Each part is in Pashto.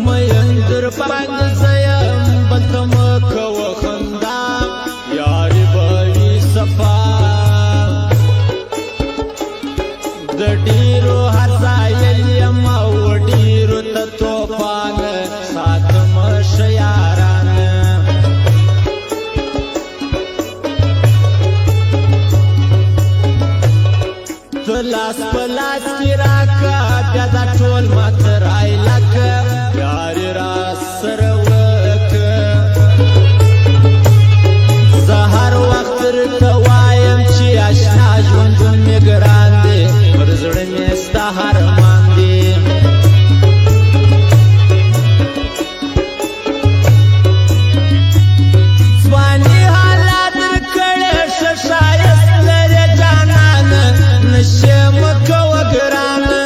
مېندر باندې زیم بلته مه کوه خندا یاري به وي صفا د ډېرو هڅایل یم او ډېرو ته توپان ساتمه ښه یاران ته لاس په لاس کې راکه بیا دا ټول ماته رایلکه یاري را سره وکه زه هر وخت درته وایم چې اشنا ژوندون مې ګران دی پر زړه مې ستا هر ارمان دی ځواني حالات درکړې ښه ښایست لرې جانان نشې مه کوه ګرانه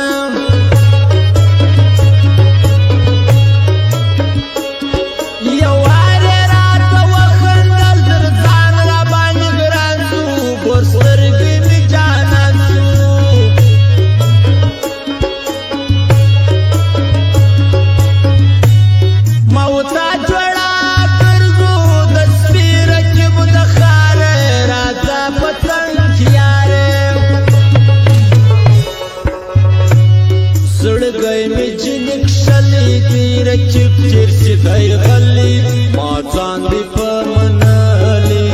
یو وارې راته وخندل در ځان راباندې ګران سو ګور سترګې مې جانان سو ما وتا جوړه ګرځو د سپي رکیب د ښاره راځه په څنګ کې یارې زړګی مې جنې کښلې دی رکیب تېر سي دی غلي ما ځان دې په منلې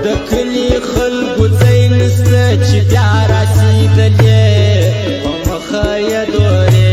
د کلي خلکو ځای نسته چې بیا رسېدلې په مخه یې دورې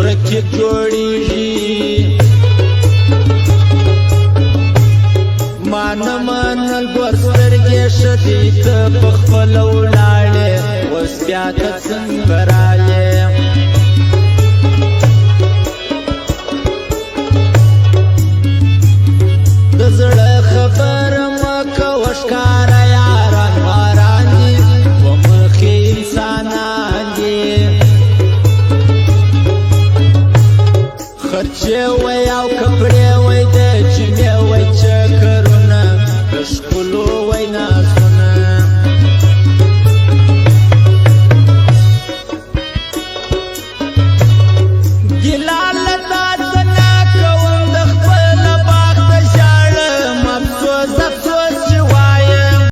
رکیب جوړیږي ما نه منل ګور سترګې ښه دي ته په خپله ولاړې اوس بیا ته څنګه رالې د زړه خبره مه کوه ښکاره یاران ماران دي په مخې انسانان دي خرچې وی او کپړې وی د چینې وی چکرونه د ښکلو وی ناز